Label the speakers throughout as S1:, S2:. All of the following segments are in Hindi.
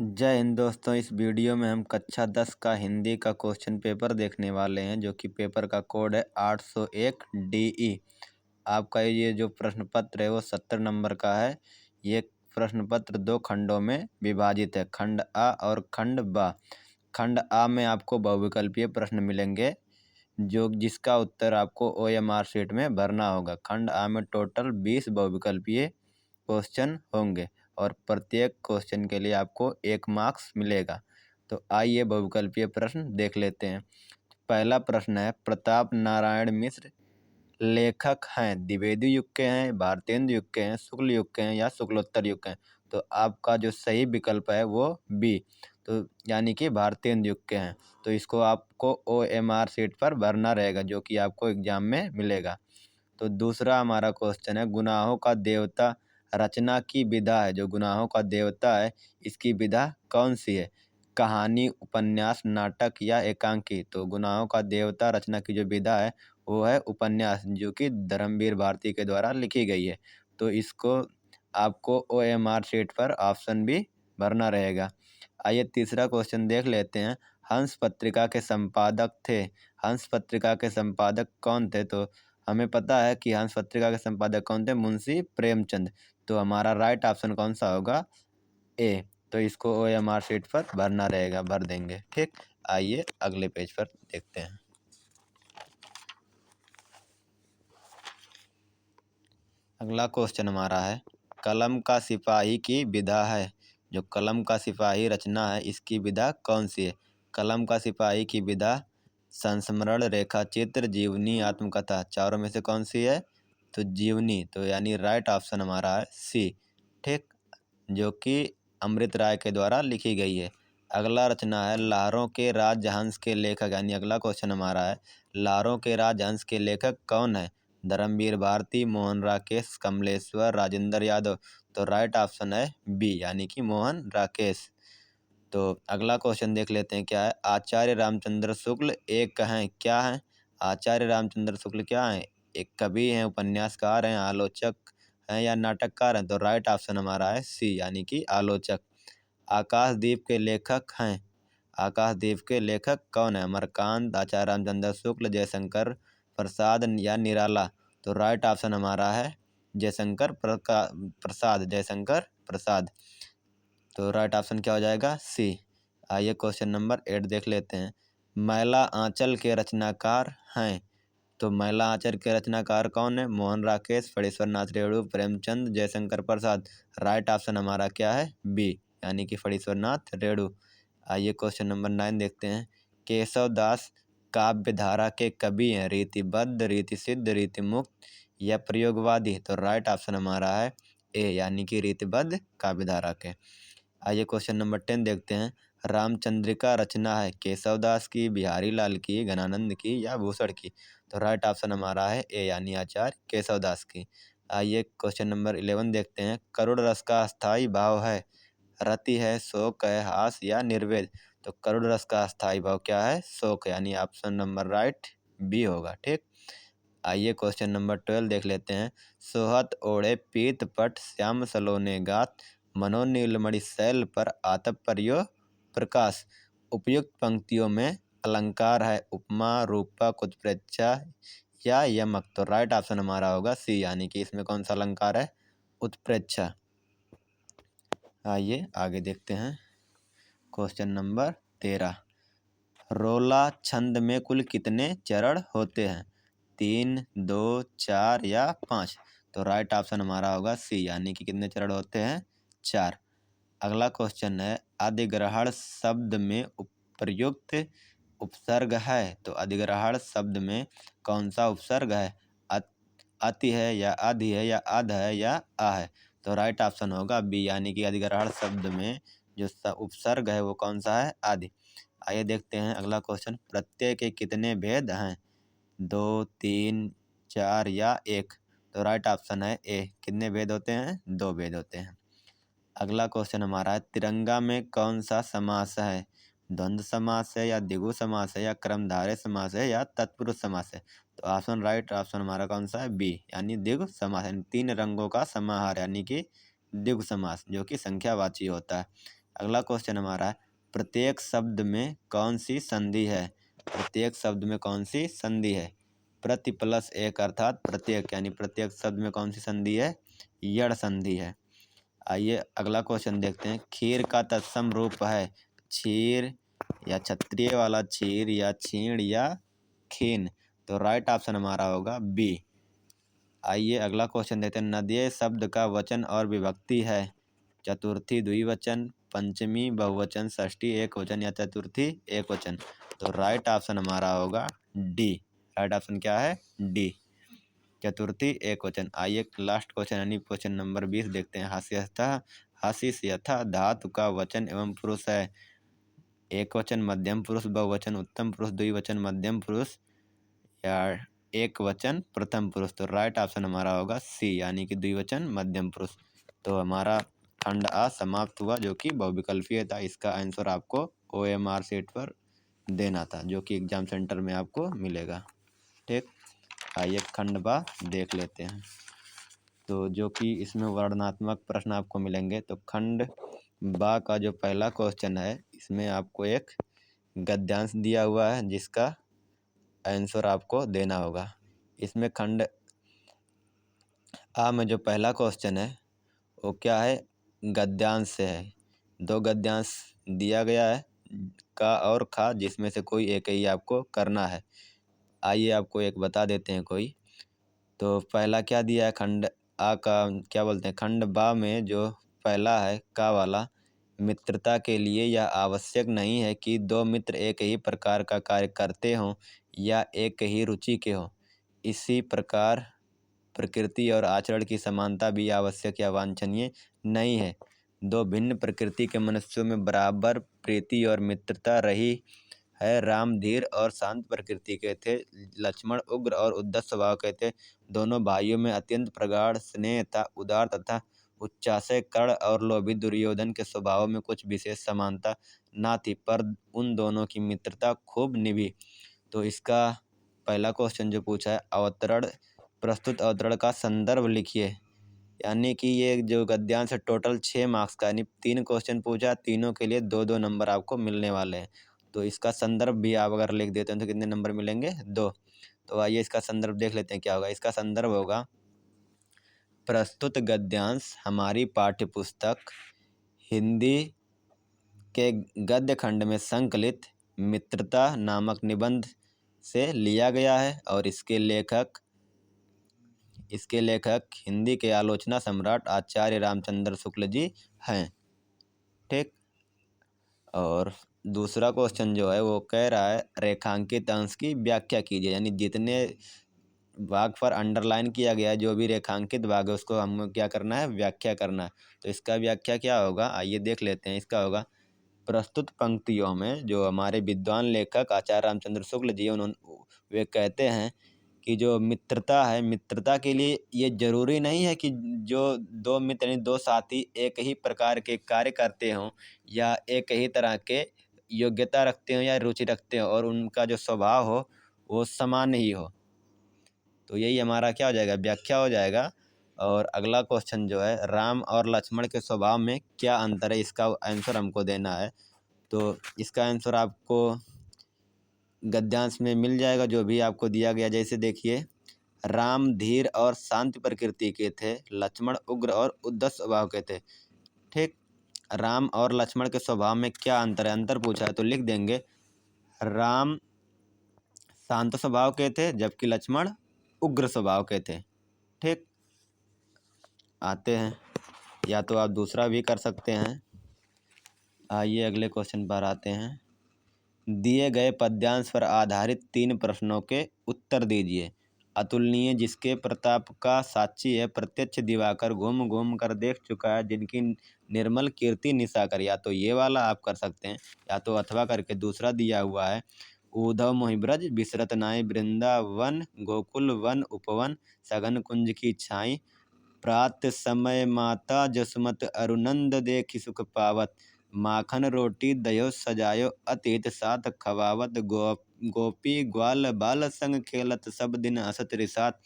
S1: जय हिंद दोस्तों। इस वीडियो में हम कक्षा 10 का हिंदी का क्वेश्चन पेपर देखने वाले हैं, जो कि पेपर का कोड है 801 DE। आपका ये जो प्रश्न पत्र है वो 70 नंबर का है। ये प्रश्न पत्र 2 खंडों में विभाजित है, खंड आ और खंड बा। खंड आ में आपको बहुविकल्पीय प्रश्न मिलेंगे, जिसका उत्तर आपको OMR शीट में भरना होगा। खंड आ में टोटल 20 बहुविकल्पीय क्वेश्चन होंगे और प्रत्येक क्वेश्चन के लिए आपको 1 मार्क्स मिलेगा। तो आइए बहुविकल्पीय प्रश्न देख लेते हैं। पहला प्रश्न है, प्रताप नारायण मिश्र लेखक हैं, द्विवेदी युग के हैं, भारतेंदु युग के हैं, शुक्ल युग के हैं या शुक्लोत्तर युग के हैं। तो आपका जो सही विकल्प है वो बी, तो यानी कि भारतेंदु युग के हैं। तो इसको आपको OMR शीट पर भरना रहेगा, जो कि आपको एग्जाम में मिलेगा। तो दूसरा हमारा क्वेश्चन है, गुनाहों का देवता रचना की विधा है। जो गुनाहों का देवता है, इसकी विधा कौन सी है? कहानी, उपन्यास, नाटक या एकांकी? तो गुनाहों का देवता रचना की जो विधा है वो है उपन्यास, जो कि धर्मवीर भारती के द्वारा लिखी गई है। तो इसको आपको OMR शीट पर ऑप्शन भी भरना रहेगा। आइए तीसरा क्वेश्चन देख लेते हैं। हंस पत्रिका के संपादक थे। हंस पत्रिका के संपादक कौन थे? तो हमें पता है कि हंस पत्रिका के संपादक कौन थे, मुंशी प्रेमचंद। तो हमारा राइट ऑप्शन कौन सा होगा? ए। तो इसको OMR शीट पर भरना रहेगा, भर देंगे। ठीक, आइए अगले पेज पर देखते हैं। अगला क्वेश्चन हमारा है, कलम का सिपाही की विधा है। जो कलम का सिपाही रचना है, इसकी विधा कौन सी है? कलम का सिपाही की विधा संस्मरण, रेखा चित्र, जीवनी, आत्मकथा। चारों में से कौन सी है? तो जीवनी। तो यानी राइट ऑप्शन हमारा है सी। ठीक, जो कि अमृत राय के द्वारा लिखी गई है। अगला रचना है, लहरों के राजहंस के लेखक। यानी अगला क्वेश्चन हमारा है, लहरों के राजहंस के लेखक कौन है? धर्मवीर भारती, मोहन राकेश, कमलेश्वर, राजेंद्र यादव। तो राइट ऑप्शन है बी, यानी कि मोहन राकेश। तो अगला क्वेश्चन देख लेते हैं, क्या है? आचार्य रामचंद्र शुक्ल एक हैं, क्या हैं? आचार्य रामचंद्र शुक्ल क्या हैं? एक कवि हैं, उपन्यासकार हैं, आलोचक हैं या नाटककार हैं? तो राइट ऑप्शन हमारा है सी, यानी कि आलोचक। आकाशदीप के लेखक हैं। आकाशदीप के लेखक कौन है? अमरकांत, आचार्य रामचंद्र शुक्ल, जयशंकर प्रसाद या निराला? तो राइट ऑप्शन हमारा है जयशंकर प्रसाद, जयशंकर प्रसाद। तो राइट ऑप्शन क्या हो जाएगा? सी। आइए क्वेश्चन नंबर 8 देख लेते हैं। मैला आंचल के रचनाकार हैं। तो मैला आंचल के रचनाकार कौन है? मोहन राकेश, फणीश्वर नाथ रेणु, प्रेमचंद, जयशंकर प्रसाद। राइट ऑप्शन हमारा क्या है? बी, यानी कि फणीश्वर नाथ रेणु। आइए क्वेश्चन नंबर 9 देखते हैं। केशव दास काव्य धारा के कवि हैं, रीतिबद्ध, रीति सिद्ध, रीति मुक्त या प्रयोगवादी? तो राइट ऑप्शन हमारा है ए, यानी कि रीतिबद्ध काव्य धारा के। आइए क्वेश्चन नंबर 10 देखते हैं। रामचंद्रिका रचना है केशव दास की, बिहारी लाल की, घनानंद की या भूषण की? तो राइट ऑप्शन हमारा है ए, यानी आचार्य केशव दास की। आइए क्वेश्चन नंबर 11 देखते हैं। करुण रस का स्थायी भाव है, रति है, शोक है, हास या निर्वेद? तो करुण रस का स्थायी भाव क्या है? शोक, यानी ऑप्शन नंबर राइट बी होगा। ठीक, आइए क्वेश्चन नंबर 12 देख लेते हैं। सोहत ओढ़े पीत पट, श्याम सलोने गात, मनोनीलमणि शैल पर आतप परियो प्रकाश। उपयुक्त पंक्तियों में अलंकार है उपमा, रूपक, उत्प्रेक्षा या यमक? तो राइट ऑप्शन हमारा होगा सी, यानी कि इसमें कौन सा अलंकार है? उत्प्रेक्षा। आइए आगे देखते हैं। क्वेश्चन नंबर 13, रोला छंद में कुल कितने चरण होते हैं? 3, 2, 4 या 5? तो राइट ऑप्शन हमारा होगा सी, यानी कि कितने चरण होते हैं? 4। अगला क्वेश्चन है, अधिग्रहण शब्द में प्रयुक्त उपसर्ग है। तो अधिग्रहण शब्द में कौन सा उपसर्ग है? अति है या आधि है या आध है या आ है? तो राइट ऑप्शन होगा बी, यानी कि अधिग्रहण शब्द में जो उपसर्ग है वो कौन सा है? आदि। आइए देखते हैं अगला क्वेश्चन। प्रत्यय के कितने भेद हैं? 2, 3, 4 या 1? तो राइट ऑप्शन है ए, कितने भेद होते हैं? 2 भेद होते हैं। अगला क्वेश्चन हमारा है, तिरंगा में कौन सा समास है? द्वंद्व समास है या द्विगु समास है या क्रमधारय समास है या तत्पुरुष समास है? तो ऑप्शन राइट ऑप्शन हमारा कौन सा है? बी, यानी द्विगु समास, यानी 3 रंगों का समाहार, यानी कि द्विगु समास, जो कि संख्यावाची होता है। अगला क्वेश्चन हमारा है, प्रत्येक शब्द में कौन सी संधि है? प्रत्येक शब्द में कौन सी संधि है? प्रति प्लस एक अर्थात प्रत्येक, यानी प्रत्येक शब्द में कौन सी संधि है? यड़ संधि है। आइए अगला क्वेश्चन देखते हैं, खीर का तत्सम रूप है क्षीर या क्षत्रिय वाला क्षीर या छीण या खीन? तो राइट ऑप्शन हमारा होगा बी। आइए अगला क्वेश्चन देखते हैं, नदीय शब्द का वचन और विभक्ति है चतुर्थी द्विवचन, पंचमी बहुवचन, षष्ठी एक वचन या चतुर्थी एक वचन? तो राइट ऑप्शन हमारा होगा डी। राइट ऑप्शन क्या है? डी, चतुर्थी एक वचन। आइए लास्ट क्वेश्चन यानी क्वेश्चन नंबर 20 देखते हैं, हास्यस्थः हासिस यथा धातु का वचन एवं पुरुष है एक वचन, मध्यम पुरुष, बहुवचन, उत्तम पुरुष, द्विवचन, मध्यम पुरुष या एक वचन प्रथम पुरुष? तो राइट ऑप्शन हमारा होगा सी, यानी कि द्विवचन मध्यम पुरुष। तो हमारा खंड आ समाप्त हुआ, जो कि बहुविकल्पीय था। इसका आंसर आपको OMR सेट पर देना था, जो कि एग्जाम सेंटर में आपको मिलेगा। ठीक, आइए खंड बा देख लेते हैं। तो जो कि इसमें वर्णनात्मक प्रश्न आपको मिलेंगे। तो खंड बा का जो पहला क्वेश्चन है, इसमें आपको एक गद्यांश दिया हुआ है जिसका आंसर आपको देना होगा। इसमें खंड आ में जो पहला क्वेश्चन है वो क्या है? गद्यांश से है। दो गद्यांश दिया गया है, का और खा, जिसमें से कोई एक ही आपको करना है। आइए आपको एक बता देते हैं कोई। तो पहला क्या दिया है? खंड आ का क्या बोलते हैं, खंड बा में जो पहला है का वाला, मित्रता के लिए यह आवश्यक नहीं है कि दो मित्र एक ही प्रकार का कार्य करते हों या एक ही रुचि के हों। इसी प्रकार प्रकृति और आचरण की समानता भी आवश्यक या वांछनीय नहीं है। दो भिन्न प्रकृति के मनुष्यों में बराबर प्रीति और मित्रता रही है। राम धीर और शांत प्रकृति के थे, लक्ष्मण उग्र और उद्धत स्वभाव के थे। दोनों भाइयों में अत्यंत प्रगाढ़ स्नेह था। उदार तथा उच्चाशय कर्ण और लोभी दुर्योधन के स्वभाव में कुछ विशेष समानता ना थी, पर उन दोनों की मित्रता खूब निभी। तो इसका पहला क्वेश्चन जो पूछा है, अवतरण, प्रस्तुत अवतरण का संदर्भ लिखिए। यानी कि ये जो गद्यांश है टोटल 6 मार्क्स का, यानी 3 क्वेश्चन पूछा, तीनों के लिए 2-2 नंबर आपको मिलने वाले हैं। तो इसका संदर्भ भी आप अगर लिख देते हैं तो कितने नंबर मिलेंगे? 2। तो आइए इसका संदर्भ देख लेते हैं क्या होगा। इसका संदर्भ होगा, प्रस्तुत गद्यांश हमारी पाठ्यपुस्तक हिंदी के गद्य खंड में संकलित मित्रता नामक निबंध से लिया गया है और इसके लेखक हिंदी के आलोचना सम्राट आचार्य रामचंद्र शुक्ल जी हैं। ठीक, और दूसरा क्वेश्चन जो है वो कह रहा है, रेखांकित अंश की व्याख्या कीजिए। यानी जितने भाग पर अंडरलाइन किया गया है, जो भी रेखांकित भाग है उसको हमें क्या करना है? व्याख्या करना है। तो इसका व्याख्या क्या होगा, आइए देख लेते हैं। इसका होगा, प्रस्तुत पंक्तियों में जो हमारे विद्वान लेखक आचार्य रामचंद्र शुक्ल जी उन्होंने वे कहते हैं कि जो मित्रता है, मित्रता के लिए ये जरूरी नहीं है कि जो दो मित्र यानी दो साथी एक ही प्रकार के कार्य करते हों या एक ही तरह के योग्यता रखते हो या रुचि रखते हो और उनका जो स्वभाव हो वो समान ही हो। तो यही हमारा क्या हो जाएगा? व्याख्या हो जाएगा। और अगला क्वेश्चन जो है, राम और लक्ष्मण के स्वभाव में क्या अंतर है? इसका आंसर हमको देना है। तो इसका आंसर आपको गद्यांश में मिल जाएगा, जो भी आपको दिया गया। जैसे देखिए, राम धीर और शांत प्रकृति के थे, लक्ष्मण उग्र और उद्धत स्वभाव के थे। ठीक, राम और लक्ष्मण के स्वभाव में क्या अंतर है? अंतर पूछा है तो लिख देंगे, राम शांत स्वभाव के थे जबकि लक्ष्मण उग्र स्वभाव के थे। ठीक, आते हैं, या तो आप दूसरा भी कर सकते हैं। आइए अगले क्वेश्चन पर आते हैं। दिए गए पद्यांश पर आधारित 3 प्रश्नों के उत्तर दीजिए। अतुलनीय जिसके प्रताप का साक्षी है, प्रत्यक्ष दिवाकर घूम घूम कर देख चुका है, जिनकी निर्मल कीर्ति निशाकर। या तो ये वाला आप कर सकते हैं, या तो अथवा करके दूसरा दिया हुआ है, ऊधव मोहिब्रज बिसरत नाई वृंदावन, गोकुल वन उपवन, सघन कुंज की छाई, प्रात समय माता जसमत अरुनंद देखि सुख पावत, माखन रोटी दयो सजायो अतीत साथ खवावत, गोपी ग्वाल बाल संग खेलत, सब दिन हसत रिसात,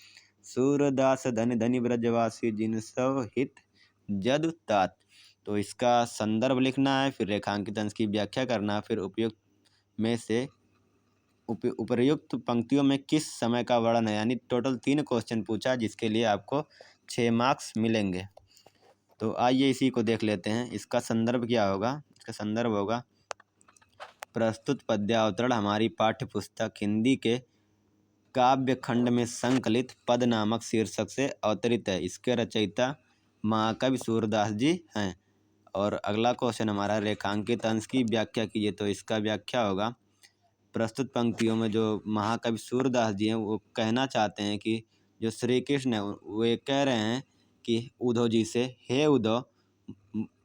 S1: सूरदास धन धनि ब्रजवासी, जिन सब हित जद तात। तो इसका संदर्भ लिखना है, फिर रेखांकित अंश की व्याख्या करना, फिर उपयुक्त में से उपर्युक्त पंक्तियों में किस समय का वर्णन है। यानी टोटल 3 क्वेश्चन पूछा, जिसके लिए आपको 6 मार्क्स मिलेंगे। तो आइए इसी को देख लेते हैं। इसका संदर्भ क्या होगा? इसका संदर्भ होगा प्रस्तुत पद्यावतरण हमारी पाठ्य पुस्तक हिंदी के काव्य खंड में संकलित पद नामक शीर्षक से अवतरित है। इसके रचयिता महाकवि सूरदास जी हैं। और अगला क्वेश्चन हमारा रेखांकित अंश की व्याख्या कीजिए। तो इसका व्याख्या होगा प्रस्तुत पंक्तियों में जो महाकवि सूरदास जी हैं वो कहना चाहते हैं कि जो श्री कृष्ण है वो ये कह रहे हैं कि उद्धव जी से, हे उद्धव,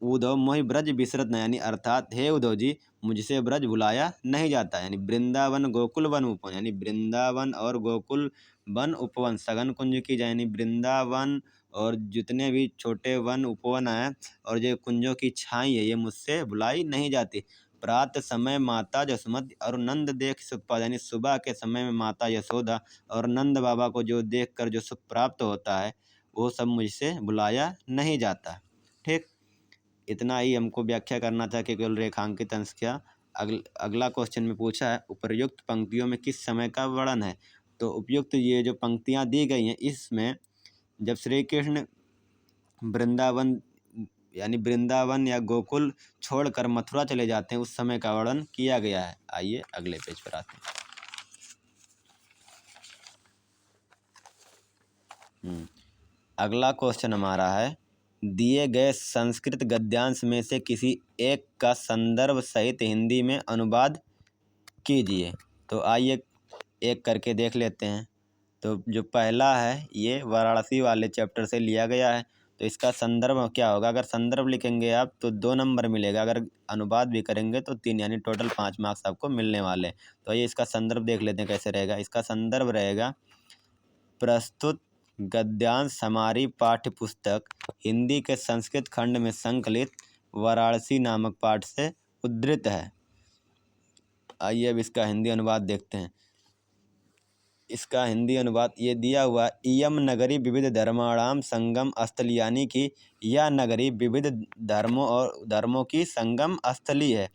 S1: उद्धव मोहि ब्रज बिसरत न, यानी अर्थात हे उद्धव जी, मुझसे ब्रज भुलाया नहीं जाता। यानी वृंदावन गोकुल वन उपवन, यानी वृंदावन और गोकुल वन उपवन सघन कुंज की, यानी वृंदावन और जितने भी छोटे वन उपवन हैं और जो कुंजों की छाई है ये मुझसे भुलाई नहीं जाती। प्रात समय माता जसोमति और नंद देख सुख पाया, यानी सुबह के समय में माता यशोदा और नंद बाबा को जो देखकर जो सुख प्राप्त होता है वो सब मुझसे भुलाया नहीं जाता। ठीक, इतना ही हमको व्याख्या करना था कि केवल रेखांकित अंश क्या। अगला क्वेश्चन में पूछा है उपर्युक्त पंक्तियों में किस समय का वर्णन है। तो उपयुक्त ये जो पंक्तियाँ दी गई हैं इसमें जब श्री कृष्ण वृंदावन यानी वृंदावन या गोकुल छोड़कर मथुरा चले जाते हैं उस समय का वर्णन किया गया है। आइए अगले पेज पर आते हैं। अगला क्वेश्चन हमारा है दिए गए संस्कृत गद्यांश में से किसी एक का संदर्भ सहित हिंदी में अनुवाद कीजिए। तो आइए एक करके देख लेते हैं। तो जो पहला है ये वाराणसी वाले चैप्टर से लिया गया है। तो इसका संदर्भ क्या होगा? अगर संदर्भ लिखेंगे आप तो 2 नंबर मिलेगा, अगर अनुवाद भी करेंगे तो 3, यानी टोटल 5 मार्क्स आपको मिलने वाले हैं। तो ये इसका संदर्भ देख लेते हैं कैसे रहेगा। इसका संदर्भ रहेगा प्रस्तुत गद्यांश हमारी पाठ्य पुस्तक हिंदी के संस्कृत खंड में संकलित वाराणसी नामक पाठ से उद्धृत है। आइए अब इसका हिंदी अनुवाद देखते हैं। इसका हिंदी अनुवाद ये दिया हुआ इयम नगरी विविध धर्माणाम संगम स्थली, यानी कि यह नगरी विविध धर्मों की संगम स्थली है।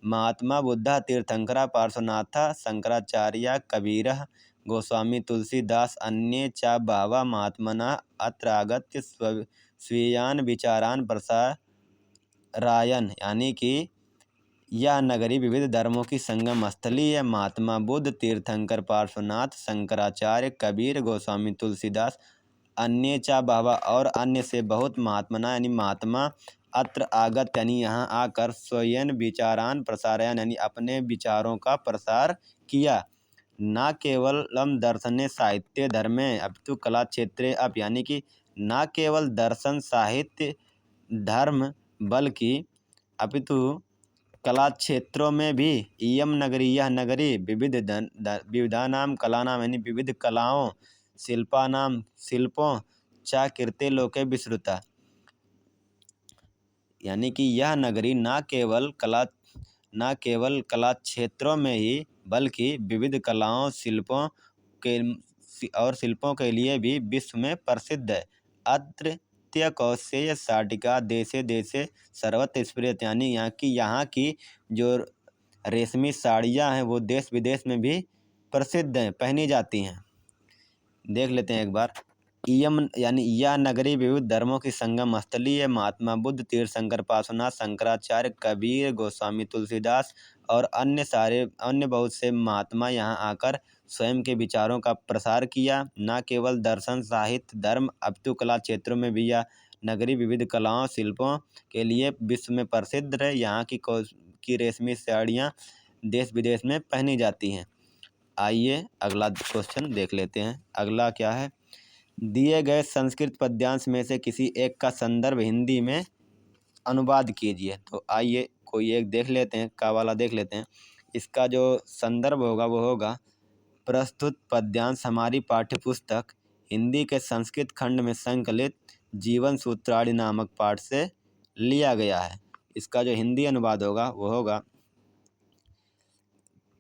S1: महात्मा बुद्धा तीर्थंकरा पार्श्वनाथा शंकराचार्य कबीर गोस्वामी तुलसीदास अन्ये च बहवः महात्मनः अत्र आगत्य स्वीयान् विचारान् प्रसारयन्, यानी कि यह नगरी विविध धर्मों की संगम स्थली है। महात्मा बुद्ध तीर्थंकर पार्श्वनाथ शंकराचार्य कबीर गोस्वामी तुलसीदास अन्य चा बहवा और अन्य से बहुत महात्मना यानी महात्मा अत्र आगत यानी यहाँ आकर स्वयं विचारान प्रसारयन यानी अपने विचारों का प्रसार किया। न केवलम दर्शने साहित्य धर्मे अपितु कला क्षेत्रे अप, यानी कि न केवल दर्शन साहित्य धर्म बल्कि अपितु कला क्षेत्रों में भी इयम नगरी यह नगरी विविधानाम कलानाम यानी विविध कलाओं शिल्पानाम शिल्पों चा कीर्ते लोके विश्रुता, यानी कि यह नगरी न केवल कला क्षेत्रों में ही बल्कि विविध कलाओं शिल्पों के लिए भी विश्व में प्रसिद्ध है। अत्र कौशेय साटिका देशे देशे सर्वत्र स्फुरति, यानी यहाँ की जो रेशमी साड़ियाँ हैं वो देश विदेश में भी प्रसिद्ध हैं, पहनी जाती हैं। देख लेते हैं एक बार। इयम यानी यह नगरी विविध धर्मों की संगम स्थली है। महात्मा बुद्ध तीर्थंकर पार्श्वनाथ शंकराचार्य कबीर गोस्वामी तुलसीदास और अन्य बहुत से महात्मा यहाँ आकर स्वयं के विचारों का प्रसार किया। न केवल दर्शन साहित्य धर्म अपितु कला क्षेत्रों में भी यह नगरी विविध कलाओं शिल्पों के लिए विश्व में प्रसिद्ध है। यहाँ की रेशमी साड़ियाँ देश विदेश में पहनी जाती हैं। आइए अगला क्वेश्चन देख लेते हैं। अगला क्या है? दिए गए संस्कृत पद्यांश में से किसी एक का संदर्भ हिंदी में अनुवाद कीजिए। तो आइए कोई एक देख लेते हैं, का वाला देख लेते हैं। इसका जो संदर्भ होगा वो होगा प्रस्तुत पद्यांश हमारी पाठ्य पुस्तक हिंदी के संस्कृत खंड में संकलित जीवन सूत्राणि नामक पाठ से लिया गया है। इसका जो हिंदी अनुवाद होगा वो होगा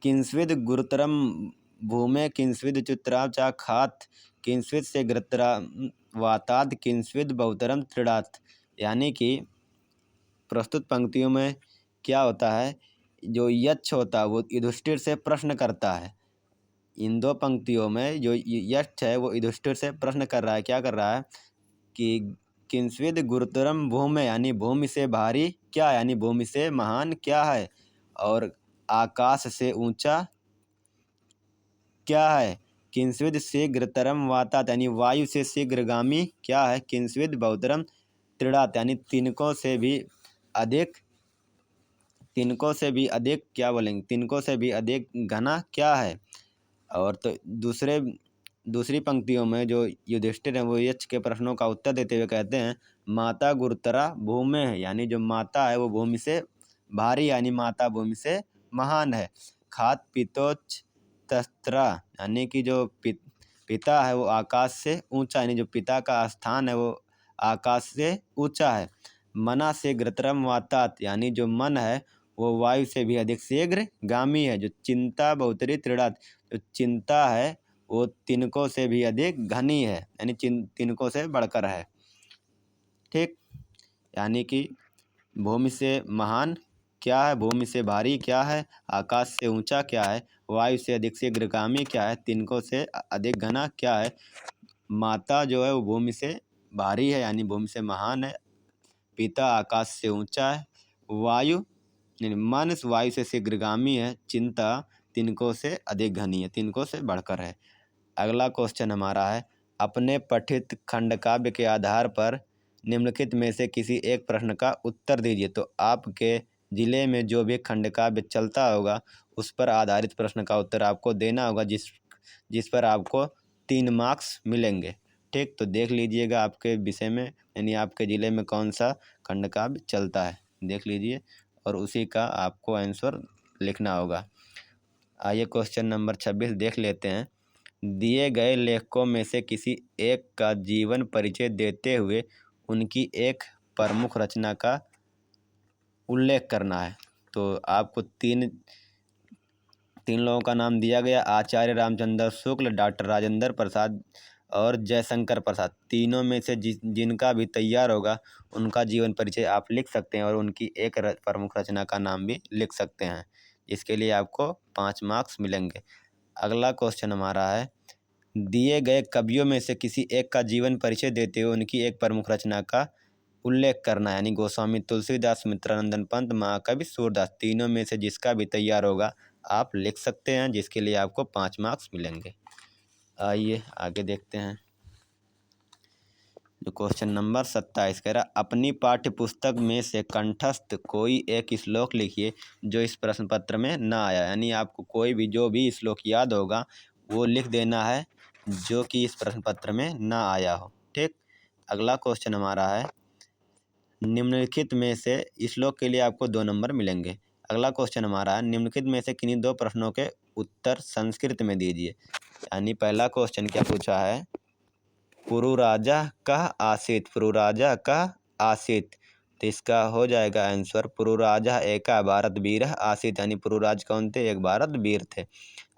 S1: किंस्विद गुरुतरम भूमे किंस्विद च्युतराव चा खात किंस्विद से ग्रतरा वाताद किंस्विद बहुतरम त्रिडात, यानी कि प्रस्तुत पंक्तियों में क्या होता है, जो यक्ष होता है वो युधिष्ठिर से प्रश्न करता है। इन दो पंक्तियों में जो यक्ष है वो युधिष्ठिर से प्रश्न कर रहा है, क्या कर रहा है कि किंस्विद गुरुतरम भूमि, यानी भूमि से भारी क्या है, यानी भूमि से महान क्या है, और आकाश से ऊंचा क्या है, किंस्विद शीघ्रतरम वातात, यानी वायु से शीघ्रगामी क्या है, किंस्विद बहुतरम त्रिणात, यानी तिनकों से भी अधिक क्या बोलेंगे, तिनकों से भी अधिक घना क्या है। और तो दूसरी पंक्तियों में जो युधिष्ठिर हैं वो यक्ष के प्रश्नों का उत्तर देते हुए कहते हैं, माता गुरुतरा भूमि है, यानी जो माता है वो भूमि से भारी, यानी माता भूमि से महान है। खात पितोच्च तस्त्रा, यानी कि जो पिता है वो आकाश से ऊंचा, यानी जो पिता का स्थान है वो आकाश से ऊंचा है। मना से ग्रतरम वातात, यानी जो मन है वो वायु से भी अधिक शीघ्रगामी है। जो चिंता बहुतरी त्रिणात, जो चिंता है वो तिनकों से भी अधिक घनी है, यानी तिनकों से बढ़कर है। ठीक, यानी कि भूमि से महान क्या है, भूमि से भारी क्या है, आकाश से ऊंचा क्या है, वायु से अधिक शीघ्रगामी क्या है, तिनकों से अधिक घना क्या है। माता जो है वो भूमि से भारी है, यानी भूमि से महान है। पिता आकाश से ऊंचा है। वायु मन वायु से शीघ्रगामी है। चिंता तिनकों से अधिक घनी है, तिनकों से बढ़कर है। अगला क्वेश्चन हमारा है, अपने पठित खंडकाव्य के आधार पर निम्नलिखित में से किसी एक प्रश्न का उत्तर दीजिए। तो आपके ज़िले में जो भी खंडकाव्य चलता होगा उस पर आधारित प्रश्न का उत्तर आपको देना होगा, जिस पर आपको 3 मार्क्स मिलेंगे। ठीक, तो देख लीजिएगा आपके विषय में, यानी आपके ज़िले में कौन सा खंडकाव्य चलता है, देख लीजिए और उसी का आपको आंसर लिखना होगा। आइए क्वेश्चन नंबर 26 देख लेते हैं। दिए गए लेखकों में से किसी एक का जीवन परिचय देते हुए उनकी एक प्रमुख रचना का उल्लेख करना है। तो आपको तीन लोगों का नाम दिया गया, आचार्य रामचंद्र शुक्ल, डॉक्टर राजेंद्र प्रसाद और जयशंकर प्रसाद। तीनों में से जिनका भी तैयार होगा उनका जीवन परिचय आप लिख सकते हैं और उनकी एक प्रमुख रचना का नाम भी लिख सकते हैं। इसके लिए आपको 5 मार्क्स मिलेंगे। अगला क्वेश्चन हमारा है, दिए गए कवियों में से किसी एक का जीवन परिचय देते हुए उनकी एक प्रमुख रचना का उल्लेख करना है, यानी गोस्वामी तुलसीदास, मित्रानंदन पंत, महाकवि सूरदास। तीनों में से जिसका भी तैयार होगा आप लिख सकते हैं, जिसके लिए आपको 5 मार्क्स मिलेंगे। आइए आगे देखते हैं। जो क्वेश्चन नंबर 27 कह रहा, अपनी पाठ्य पुस्तक में से कंठस्थ कोई एक श्लोक लिखिए जो इस प्रश्न पत्र में ना आया, यानी आपको कोई भी जो भी श्लोक याद होगा वो लिख देना है जो कि इस प्रश्न पत्र में ना आया हो। ठीक, अगला क्वेश्चन हमारा है, निम्नलिखित में से श्लोक के लिए आपको 2 नंबर मिलेंगे। अगला क्वेश्चन हमारा है, निम्नलिखित में से किन्हीं 2 प्रश्नों के उत्तर संस्कृत में दीजिए। यानी पहला क्वेश्चन क्या पूछा है, पुरुराजा कः आसीत्, पुरुराजा कः आसीत्। तो इसका हो जाएगा आंसर, पुरुराजा एका भारत वीरः आसीत्, यानी पुरुराज कौन थे, एक भारत वीर थे।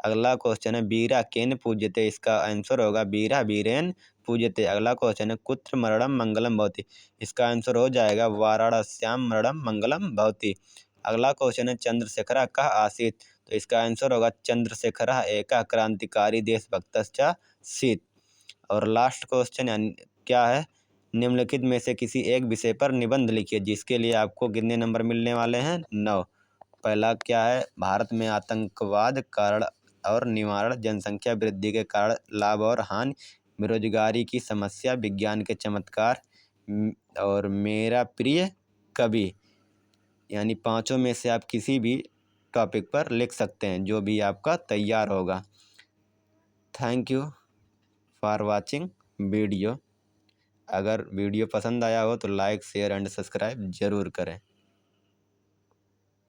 S1: अगला क्वेश्चन है, वीरा केन पूज्यते, इसका आंसर होगा वीरा वीरेन पूज्यते। अगला क्वेश्चन है, कुत्र मरणम मंगलम भवति, इसका आंसर हो जाएगा वाराणस्याम मरणम मंगलम भवति। अगला क्वेश्चन है, चंद्रशेखर कः आसीत्, तो इसका आंसर होगा चंद्रशेखर एका क्रांतिकारी देशभक्तश्च आसीत्। और लास्ट क्वेश्चन यानी क्या है, निम्नलिखित में से किसी एक विषय पर निबंध लिखिए, जिसके लिए आपको कितने नंबर मिलने वाले हैं, 9। पहला क्या है, भारत में आतंकवाद कारण और निवारण, जनसंख्या वृद्धि के कारण लाभ और हानि, बेरोजगारी की समस्या, विज्ञान के चमत्कार और मेरा प्रिय कवि। यानी 5 में से आप किसी भी टॉपिक पर लिख सकते हैं, जो भी आपका तैयार होगा। Thank you for watching video. अगर वीडियो पसंद आया हो तो लाइक, शेयर एंड सब्सक्राइब ज़रूर करें।